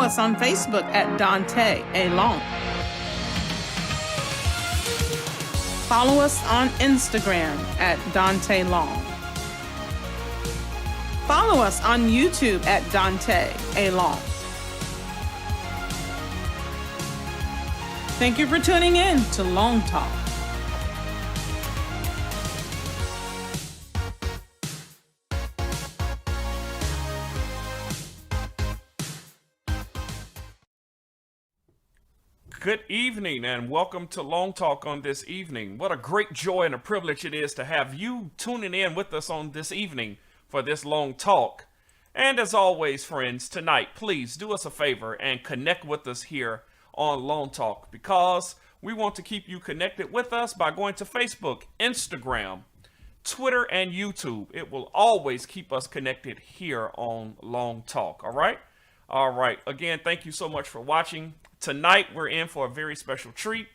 us on Facebook at Daunta A. Long. Follow us on Instagram at Daunta Long. Follow us on YouTube at Daunta A. Long. Thank you for tuning in to LongTalk. Good evening and welcome to LongTalk on this evening. What a great joy and a privilege it is to have you tuning in with us on this evening for this long talk. And as always, friends, tonight, please do us a favor and connect with us here on LongTalk, because we want to keep you connected with us by going to Facebook, Instagram, Twitter, and YouTube. It will always keep us connected here on LongTalk. All right? All right. Again, thank you so much for watching. Tonight, we're in for a very special treat.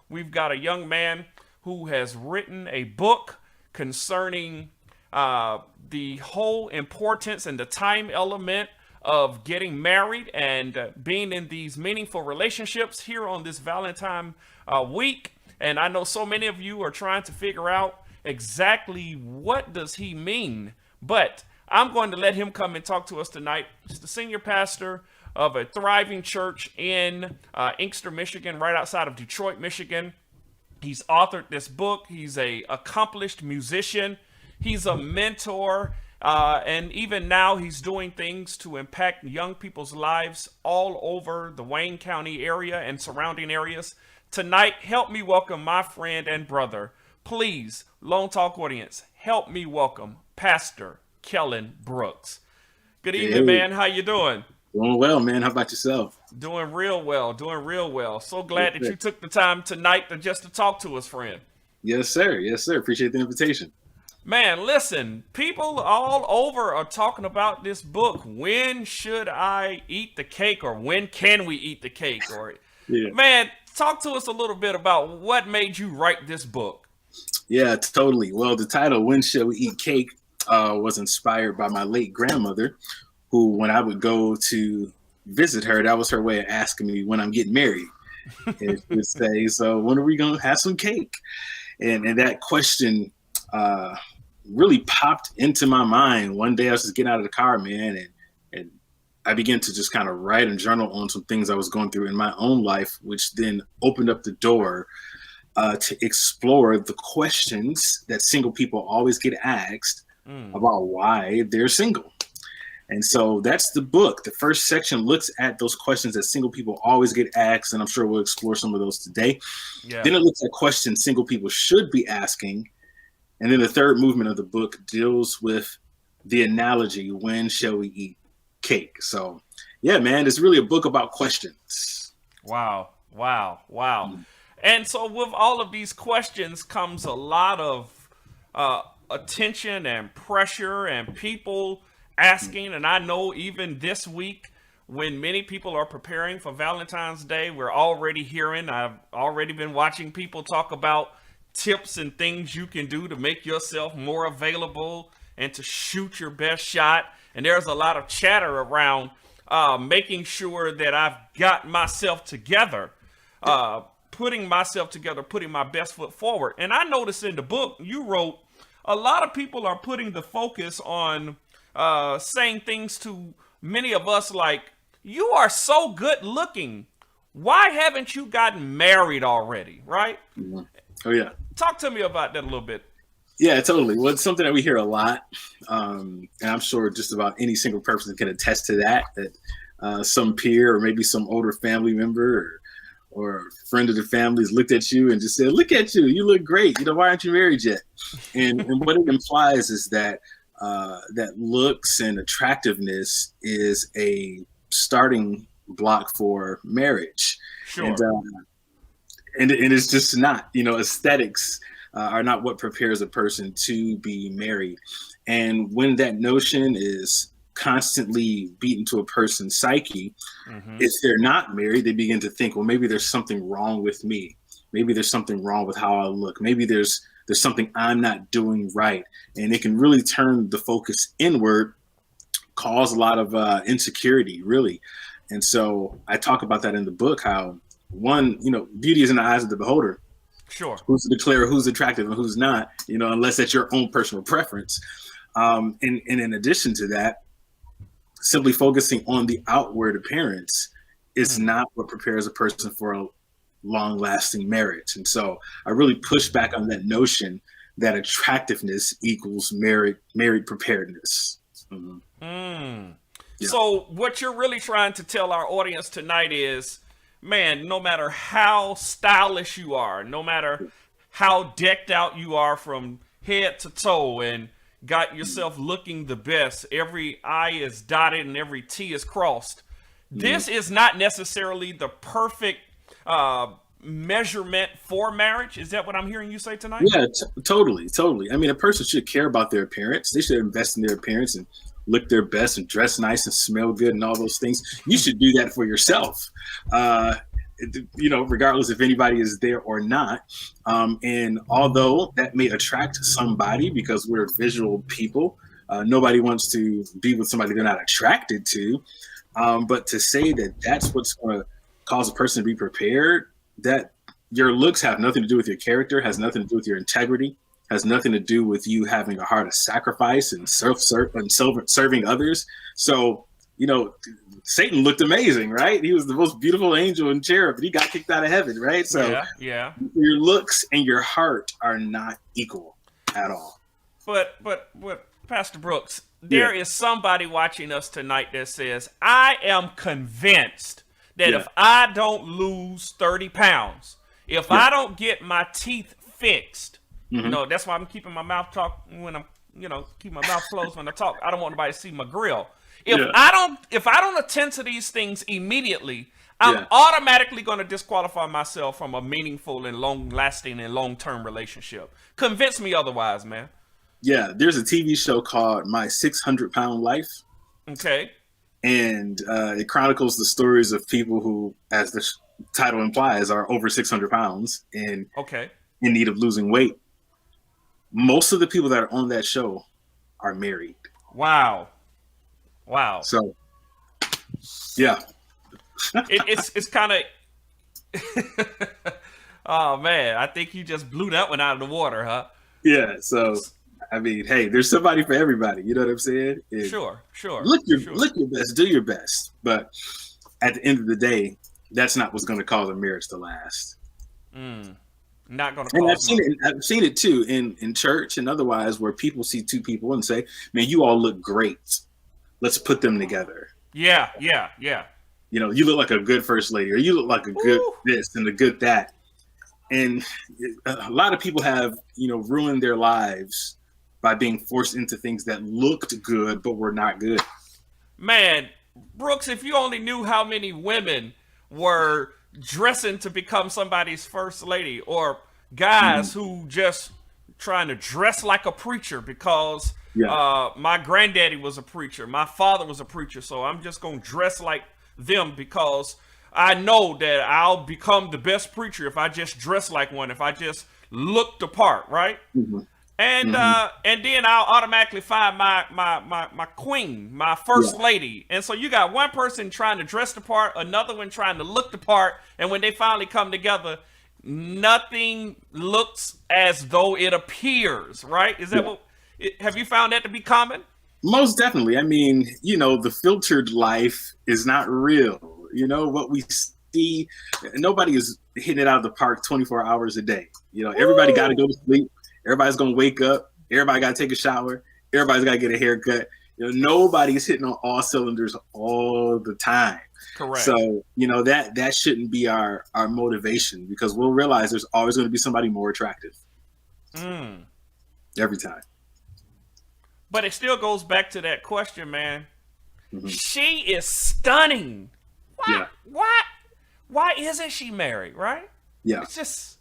We've got a young man who has written a book concerning the whole importance and the time element of getting married and being in these meaningful relationships here on this Valentine week. And I know so many of you are trying to figure out exactly what does he mean, but I'm going to let him come and talk to us tonight. He's the senior pastor of a thriving church in Inkster, Michigan, right outside of Detroit, Michigan. He's authored this book. He's an accomplished musician. He's a mentor. And even now he's doing things to impact young people's lives all over the Wayne County area and surrounding areas. Tonight, help me welcome my friend and brother. Please, LongTalk audience, help me welcome Pastor Kellen Brooks. Good evening, man. How you doing? Doing well, man. How about yourself? Doing real well. Doing real well. So glad that you took the time tonight to talk to us, friend. Yes, sir. Yes, sir. Appreciate the invitation. Man, listen, people all over are talking about this book. When should I eat the cake, or when can we eat the cake? Or Man, talk to us a little bit about what made you write this book. Yeah, totally. Well, the title, When Shall We Eat Cake, was inspired by my late grandmother, who, when I would go to visit her, that was her way of asking me when I'm getting married. And she would say, so when are we going to have some cake? And that question really popped into my mind. One day I was just getting out of the car, man, and I began to just kind of write and journal on some things I was going through in my own life, which then opened up the door to explore the questions that single people always get asked about why they're single. And so that's the book. The first section looks at those questions that single people always get asked, and I'm sure we'll explore some of those today. Yeah. Then it looks at questions single people should be asking. And then the third movement of the book deals with the analogy, when shall we eat cake? So, yeah, man, it's really a book about questions. Wow. And so with all of these questions comes a lot of attention and pressure and people asking. And I know even this week, when many people are preparing for Valentine's Day, we're already hearing, I've already been watching people talk about tips and things you can do to make yourself more available and to shoot your best shot. And there's a lot of chatter around making sure that I've got myself together, putting myself together, putting my best foot forward. And I noticed in the book you wrote, a lot of people are putting the focus on saying things to many of us like, you are so good looking. Why haven't you gotten married already? Right? Mm-hmm. Oh, yeah. Talk to me about that a little bit. Yeah, totally. Well, it's something that we hear a lot. And I'm sure just about any single person can attest to that some peer or maybe some older family member or friend of the family has looked at you and just said, look at you, you look great. Why aren't you married yet? And what it implies is that that looks and attractiveness is a starting block for marriage. Sure. And it's just not, aesthetics are not what prepares a person to be married. And when that notion is constantly beaten to a person's psyche, if they're not married, they begin to think, well, maybe there's something wrong with me. Maybe there's something wrong with how I look. Maybe there's something I'm not doing right. And it can really turn the focus inward, cause a lot of insecurity, really. And so I talk about that in the book, how one, beauty is in the eyes of the beholder. Sure. Who's to declare who's attractive and who's not, unless that's your own personal preference. And in addition to that, simply focusing on the outward appearance is not what prepares a person for a long-lasting marriage. And so I really push back on that notion that attractiveness equals married preparedness. Yeah. Yeah. So what you're really trying to tell our audience tonight is, man, no matter how stylish you are, no matter how decked out you are from head to toe and got yourself looking the best, every I is dotted and every T is crossed, this is not necessarily the perfect measurement for marriage. Is that what I'm hearing you say tonight? Yeah, totally. I mean, a person should care about their appearance. They should invest in their appearance and look their best and dress nice and smell good and all those things. You should do that for yourself, regardless if anybody is there or not. And although that may attract somebody because we're visual people, nobody wants to be with somebody they're not attracted to. But to say that that's what's going to cause a person to be prepared, that your looks have nothing to do with your character, has nothing to do with your integrity, has nothing to do with you having a heart of sacrifice and serving others. So, Satan looked amazing, right? He was the most beautiful angel and cherub, but he got kicked out of heaven, right? So yeah. Your looks and your heart are not equal at all. But Pastor Brooks, there is somebody watching us tonight that says, I am convinced that if I don't lose 30 pounds, if I don't get my teeth fixed, that's why I'm keeping my mouth keep my mouth closed when I talk. I don't want anybody to see my grill. If I don't attend to these things immediately, I'm automatically going to disqualify myself from a meaningful and long-lasting and long-term relationship. Convince me otherwise, man. Yeah, there's a TV show called My 600-Pound Life. Okay. And it chronicles the stories of people who, as the title implies, are over 600 pounds and in need of losing weight. Most of the people that are on that show are married. Wow. So, yeah. it's kind of... Oh, man. I think you just blew that one out of the water, huh? Yeah, so... I mean, hey, there's somebody for everybody. You know what I'm saying? And sure. Look your best, do your best. But at the end of the day, that's not what's going to cause a marriage to last. Not going to. And I've seen it too in church and otherwise, where people see two people and say, "Man, you all look great. Let's put them together." Yeah. You look like a good first lady, or you look like a good this and a good that. And a lot of people have, ruined their lives by being forced into things that looked good but were not good. Man, Brooks, if you only knew how many women were dressing to become somebody's first lady, or guys who just trying to dress like a preacher because my granddaddy was a preacher, my father was a preacher, so I'm just going to dress like them because I know that I'll become the best preacher if I just dress like one, if I just look the part, right? And then I'll automatically find my queen, my first lady. And so you got one person trying to dress the part, another one trying to look the part, and when they finally come together, nothing looks as though it appears, right? Is that have you found that to be common? Most definitely. I mean, the filtered life is not real. What we see, nobody is hitting it out of the park 24 hours a day. Everybody got to go to sleep. Everybody's going to wake up. Everybody got to take a shower. Everybody's got to get a haircut. Nobody's hitting on all cylinders all the time. Correct. So, that shouldn't be our motivation, because we'll realize there's always going to be somebody more attractive. Every time. But it still goes back to that question, man. She is stunning. Why isn't she married, right? Yeah. It's just...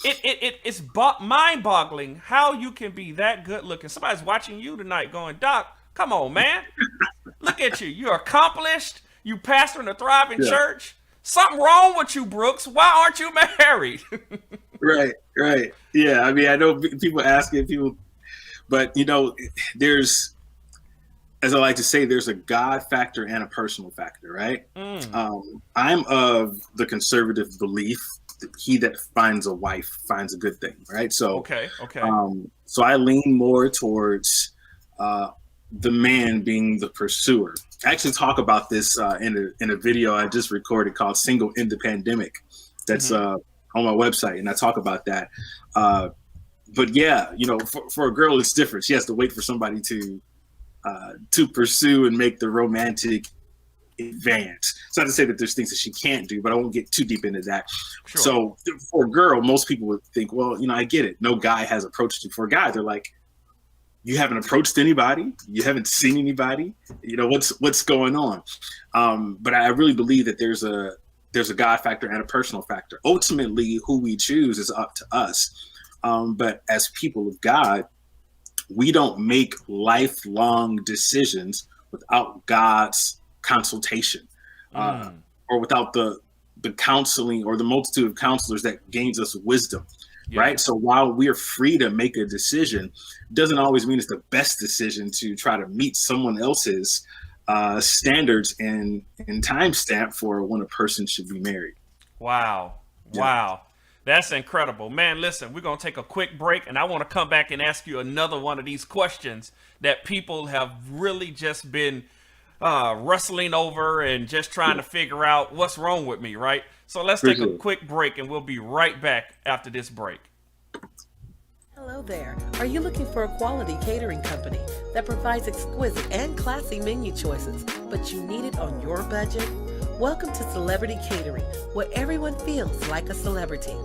It's mind-boggling how you can be that good looking. Somebody's watching you tonight going, Doc, come on, man. Look at you. You're accomplished. You pastor in a thriving church. Something wrong with you, Brooks. Why aren't you married? Right. Yeah, I mean, I know people ask it, but, there's as I like to say, there's a God factor and a personal factor, right? I'm of the conservative belief that he that finds a wife finds a good thing, right? So, Okay. so I lean more towards the man being the pursuer. I actually talk about this in a video I just recorded called "Single Independemic." That's on my website, and I talk about that. But yeah, for a girl, it's different. She has to wait for somebody to pursue and make the romantic advance. It's not to say that there's things that she can't do, but I won't get too deep into that. Sure. So for a girl, most people would think, well, I get it. No guy has approached you. For a guy, they're like, you haven't approached anybody. You haven't seen anybody. What's going on? But I really believe that there's a God factor and a personal factor. Ultimately, who we choose is up to us. But as people of God, we don't make lifelong decisions without God's consultation, or without the counseling or the multitude of counselors that gains us wisdom, right? So while we're free to make a decision, doesn't always mean it's the best decision to try to meet someone else's standards and timestamp for when a person should be married. Wow. That's incredible. Man, listen, we're going to take a quick break, and I want to come back and ask you another one of these questions that people have really just been wrestling over and just trying to figure out what's wrong with me, right? So let's take a quick break, and we'll be right back after this break. Hello there. Are you looking for a quality catering company that provides exquisite and classy menu choices, but you need it on your budget? Welcome to Celebrity Catering, where everyone feels like a celebrity.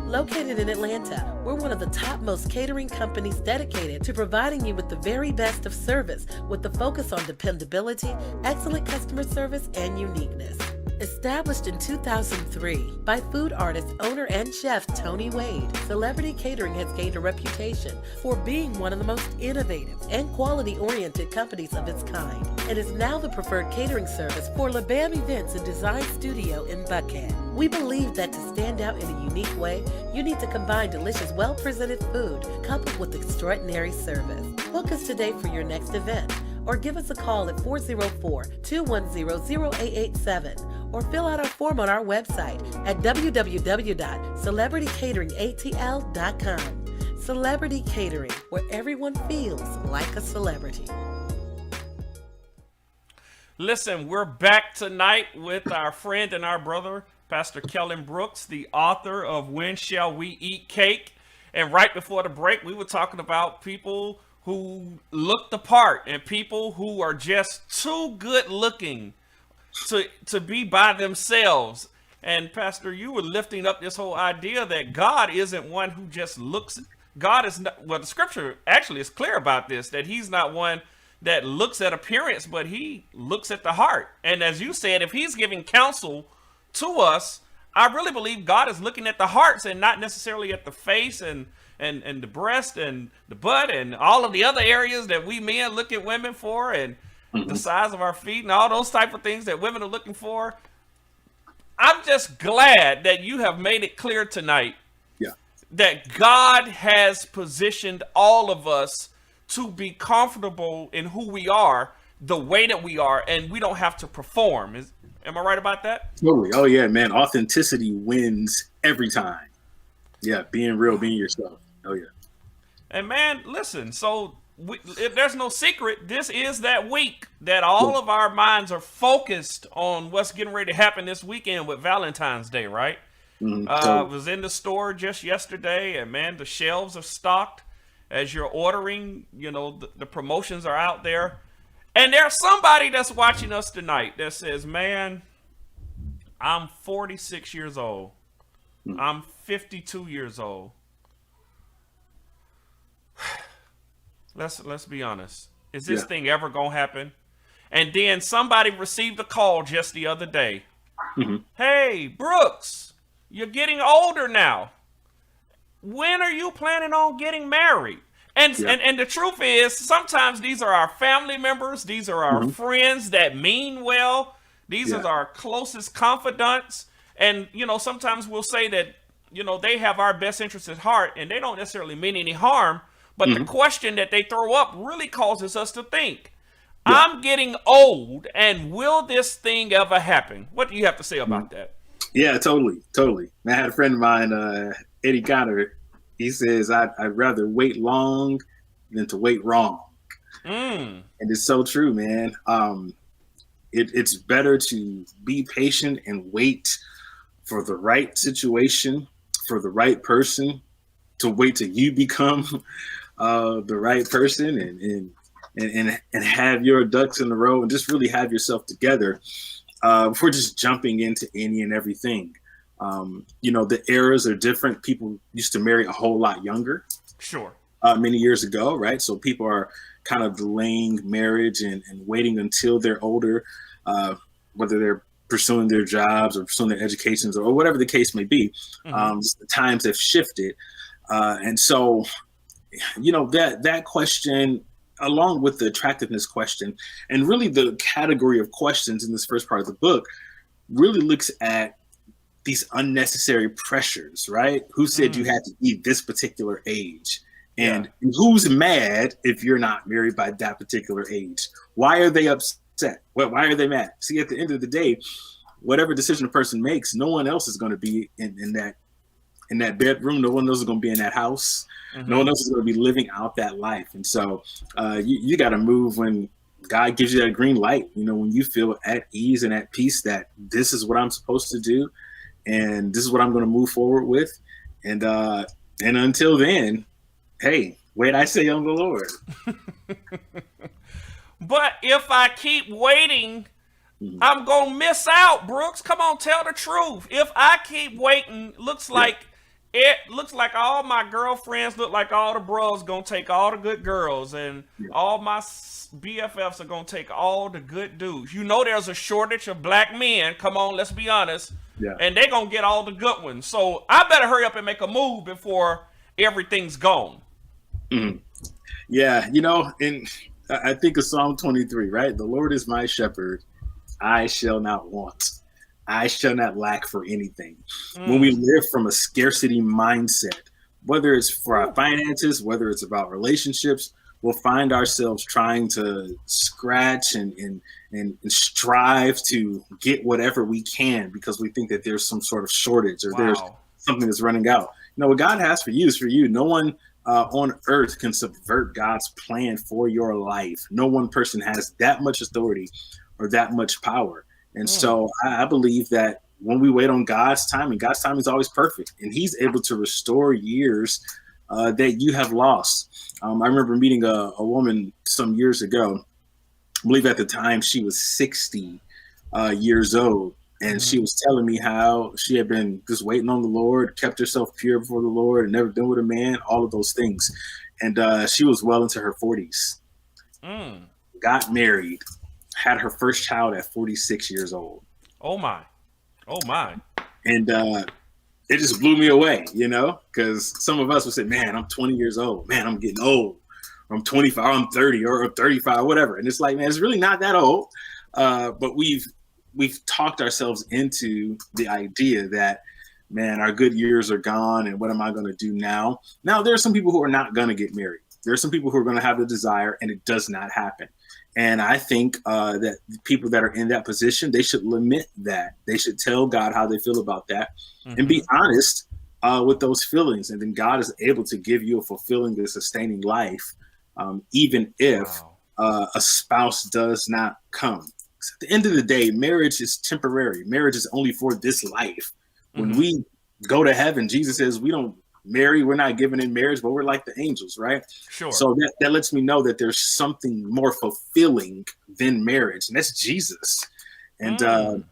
Located in Atlanta, we're one of the topmost catering companies dedicated to providing you with the very best of service with the focus on dependability, excellent customer service, and uniqueness. Established in 2003 by food artist, owner, and chef Tony Wade, Celebrity Catering has gained a reputation for being one of the most innovative and quality-oriented companies of its kind, and is now the preferred catering service for LeBam Events and Design Studio in Buckhead. We believe that to stand out in a unique way, you need to combine delicious, well-presented food coupled with extraordinary service. Book us today for your next event, or give us a call at 404-210-0887, or fill out our form on our website at www.celebritycateringatl.com. Celebrity Catering, where everyone feels like a celebrity. Listen, we're back tonight with our friend and our brother, Pastor Kellen Brooks, the author of When Shall We Eat Cake? And right before the break, we were talking about people who look the part and people who are just too good looking to be by themselves. And Pastor, you were lifting up this whole idea that God isn't one who just looks. God is not, well, the scripture actually is clear about this, that he's not one that looks at appearance, but he looks at the heart. And as you said, if he's giving counsel to us, I really believe God is looking at the hearts and not necessarily at the face and the breast and the butt and all of the other areas that we men look at women for, and the size of our feet and all those type of things that women are looking for. I'm just glad that you have made it clear tonight that God has positioned all of us to be comfortable in who we are, the way that we are, and we don't have to perform. Am I right about that? Totally. Oh yeah, man. Authenticity wins every time. Yeah, being real, being yourself. Oh yeah. And man, listen, so if there's no secret, this is that week that all of our minds are focused on what's getting ready to happen this weekend with Valentine's Day, right? I was in the store just yesterday, and man, the shelves are stocked. As you're ordering, the promotions are out there. And there's somebody that's watching us tonight that says, man, I'm 46 years old. I'm 52 years old. Let's be honest. Is this thing ever gonna happen? And then somebody received a call just the other day. Hey, Brooks, you're getting older now. When are you planning on getting married? And the truth is, sometimes these are our family members. These are our friends that mean well. These are our closest confidants. And, sometimes we'll say that, they have our best interests at heart, and they don't necessarily mean any harm. But the question that they throw up really causes us to think. Yeah. I'm getting old, and will this thing ever happen? What do you have to say about that? Yeah, totally, totally. I had a friend of mine, Eddie Connor. He says, I'd rather wait long than to wait wrong. Mm. And it's so true, man. It's better to be patient and wait for the right situation, for the right person, to wait till you become the right person and have your ducks in a row and just really have yourself together before just jumping into any and everything. The eras are different. People used to marry a whole lot younger. Sure. Many years ago, right? So people are kind of delaying marriage and waiting until they're older, whether they're pursuing their jobs or pursuing their educations or whatever the case may be. The times have shifted. And so, that question, along with the attractiveness question, and really the category of questions in this first part of the book, really looks at these unnecessary pressures, right? Who said you had to be this particular age? And who's mad if you're not married by that particular age? Why are they upset? Why are they mad? See, at the end of the day, whatever decision a person makes, no one else is going to be in that bedroom. No one else is going to be in that house. No one else is going to be living out that life. And so you got to move when God gives you that green light, when you feel at ease and at peace that this is what I'm supposed to do and this is what I'm going to move forward with. And until then, hey, wait, I say on the Lord. But if I keep waiting, I'm going to miss out, Brooks. Come on, tell the truth. If I keep waiting, looks like all my girlfriends look like all the bros going to take all the good girls, and all my BFFs are going to take all the good dudes. There's a shortage of black men. Come on, let's be honest. Yeah. And they're going to get all the good ones. So I better hurry up and make a move before everything's gone. Yeah, and I think of Psalm 23, right? The Lord is my shepherd. I shall not want. I shall not lack for anything. When we live from a scarcity mindset, whether it's for our finances, whether it's about relationships, we'll find ourselves trying to scratch and strive to get whatever we can because we think that there's some sort of shortage or there's something that's running out. What God has for you is for you. No one on earth can subvert God's plan for your life. No one person has that much authority or that much power. And so I believe that when we wait on God's timing is always perfect. And he's able to restore years that you have lost. I remember meeting a woman some years ago. I believe at the time she was 60 years old. And she was telling me how she had been just waiting on the Lord, kept herself pure before the Lord, and never been with a man, all of those things. And she was well into her 40s, got married, had her first child at 46 years old. Oh, my. And it just blew me away, because some of us would say, man, I'm 20 years old. Man, I'm getting old. Or I'm 25, or I'm 30, or 35, whatever. And it's like, man, it's really not that old. But we've talked ourselves into the idea that, man, our good years are gone and what am I going to do now? Now, there are some people who are not going to get married. There are some people who are going to have the desire and it does not happen. And I think that the people that are in that position, they should lament that. They should tell God how they feel about that and be honest with those feelings. And then God is able to give you a fulfilling and sustaining life, even if a spouse does not come. At the end of the day, marriage is temporary. Marriage is only for this life. When we go to heaven, Jesus says we don't marry. We're not given in marriage, but we're like the angels, right? Sure. So that lets me know that there's something more fulfilling than marriage, and that's Jesus. And that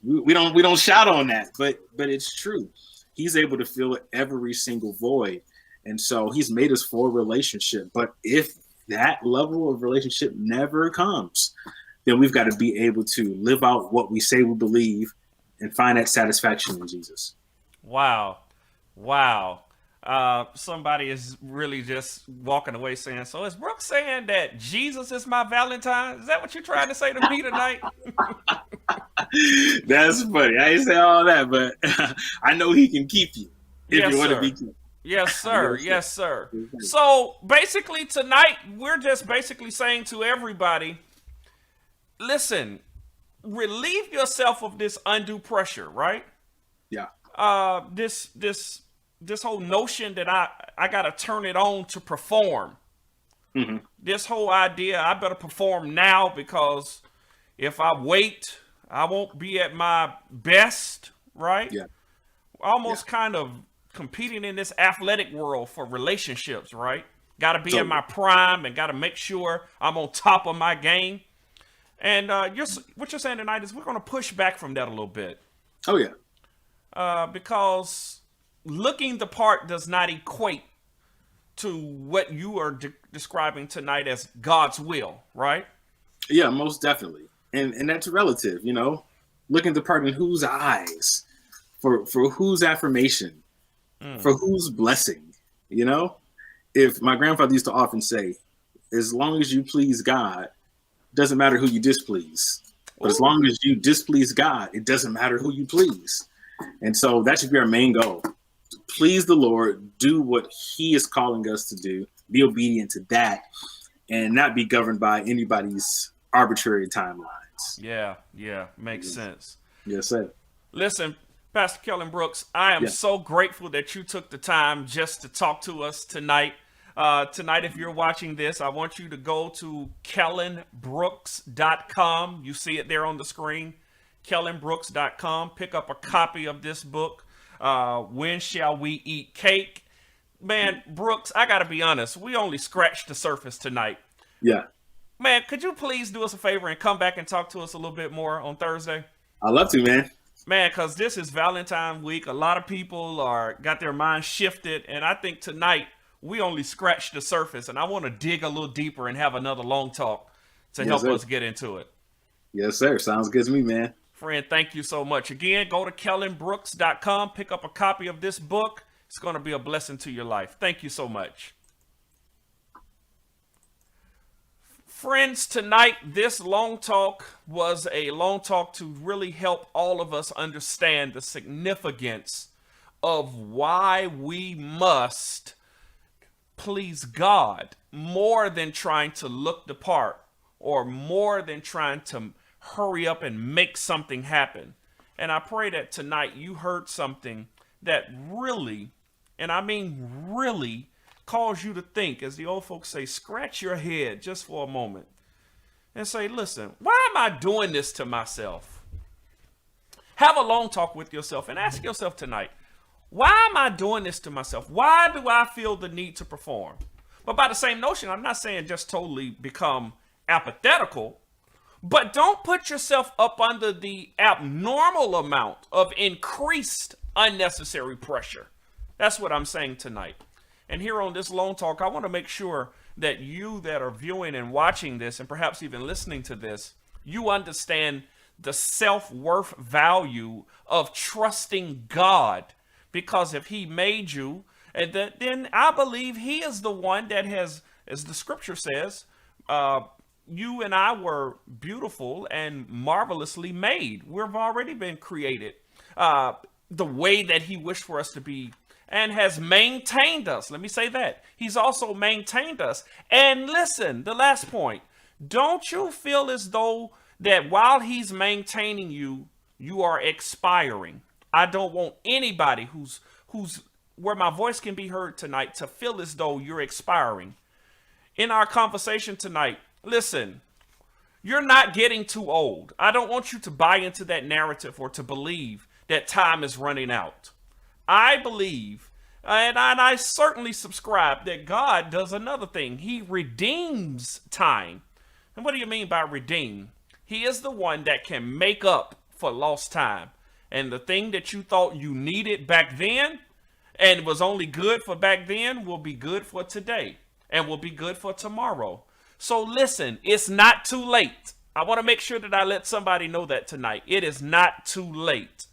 we don't shout on that, but it's true. He's able to fill every single void, and so he's made us for a relationship. But if that level of relationship never comes, then we've got to be able to live out what we say we believe and find that satisfaction in Jesus. Wow. Somebody is really just walking away saying, so is Brooks saying that Jesus is my Valentine? Is that what you're trying to say to me tonight? That's funny. I ain't say all that, but I know he can keep you if you want to be kept. Yes, sir. Yes, sir. Yes, sir. Yes, sir. So basically, tonight, we're just basically saying to everybody, listen, relieve yourself of this undue pressure, right? Yeah. This whole notion that I gotta turn it on to perform. Hmm. This whole idea, I better perform now because if I wait, I won't be at my best, right? Yeah. Almost kind of competing in this athletic world for relationships, right? Got to be in my prime and got to make sure I'm on top of my game. And what you're saying tonight is we're going to push back from that a little bit. Oh, yeah. Because looking the part does not equate to what you are describing tonight as God's will, right? Yeah, most definitely. And that's relative, you know, looking the part in whose eyes, for whose affirmation, for whose blessing, you know? If my grandfather used to often say, as long as you please God, doesn't matter who you displease. But as long as you displease God, it doesn't matter who you please. And so that should be our main goal. Please the Lord, do what he is calling us to do, be obedient to that, and not be governed by anybody's arbitrary timelines. Yeah, makes sense. Yes, sir. Listen, Pastor Kellen Brooks, I am so grateful that you took the time just to talk to us tonight. Tonight, if you're watching this, I want you to go to kellenbrooks.com. You see it there on the screen, kellenbrooks.com. Pick up a copy of this book, When Shall We Eat Cake? Man, Brooks, I got to be honest, we only scratched the surface tonight. Yeah. Man, could you please do us a favor and come back and talk to us a little bit more on Thursday? I'd love to, man. Man, because this is Valentine's week. A lot of people got their minds shifted. And I think tonight we only scratched the surface. And I want to dig a little deeper and have another long talk to help us get into it. Yes, sir. Sounds good to me, man. Friend, thank you so much. Again, go to kellenbrooks.com. Pick up a copy of this book. It's going to be a blessing to your life. Thank you so much. Friends, tonight, this long talk was a long talk to really help all of us understand the significance of why we must please God more than trying to look the part or more than trying to hurry up and make something happen. And I pray that tonight you heard something that really, and I mean really, cause you to think, as the old folks say, scratch your head just for a moment and say, listen, why am I doing this to myself? Have a long talk with yourself and ask yourself tonight, why am I doing this to myself? Why do I feel the need to perform? But by the same notion, I'm not saying just totally become apathetical, but don't put yourself up under the abnormal amount of increased unnecessary pressure. That's what I'm saying tonight. And here on this long talk, I want to make sure that you that are viewing and watching this, and perhaps even listening to this, you understand the self-worth value of trusting God. Because if he made you, and then I believe he is the one that has, as the scripture says, you and I were beautiful and marvelously made. We've already been created the way that he wished for us to be, and has maintained us. Let me say that. He's also maintained us. And listen, the last point. Don't you feel as though that while he's maintaining you, you are expiring? I don't want anybody who's where my voice can be heard tonight to feel as though you're expiring. In our conversation tonight, listen, you're not getting too old. I don't want you to buy into that narrative or to believe that time is running out. I believe, and I certainly subscribe, that God does another thing. He redeems time. And what do you mean by redeem? He is the one that can make up for lost time. And the thing that you thought you needed back then and was only good for back then will be good for today and will be good for tomorrow. So listen, it's not too late. I want to make sure that I let somebody know that tonight. It is not too late.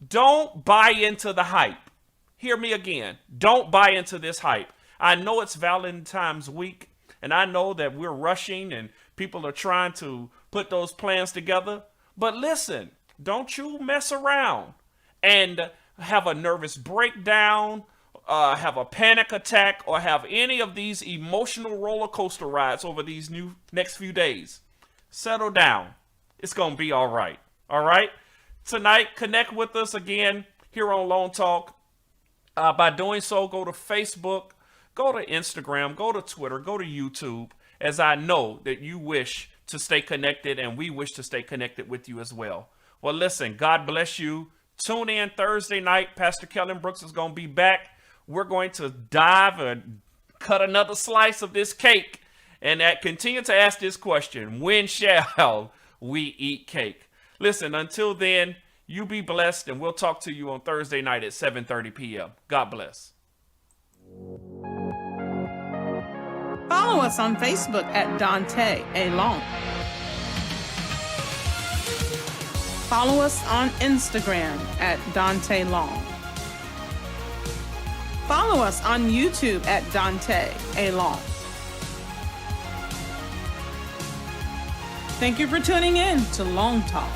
Don't buy into the hype. Hear me again. Don't buy into this hype. I know it's Valentine's week, and I know that we're rushing and people are trying to put those plans together. But listen, don't you mess around and have a nervous breakdown have a panic attack or have any of these emotional roller coaster rides over these next few days, settle down. It's going to be all right. All right? Tonight, connect with us again here on LongTalk. By doing so, go to Facebook, go to Instagram, go to Twitter, go to YouTube, as I know that you wish to stay connected and we wish to stay connected with you as well. Well, listen, God bless you. Tune in Thursday night. Pastor Kellen Brooks is going to be back. We're going to dive and cut another slice of this cake and continue to ask this question: when shall we eat cake? Listen, until then, you be blessed, and we'll talk to you on Thursday night at 7:30 p.m. God bless. Follow us on Facebook at Daunta A. Long. Follow us on Instagram at Daunta Long. Follow us on YouTube at Daunta A. Long. Thank you for tuning in to Long Talk.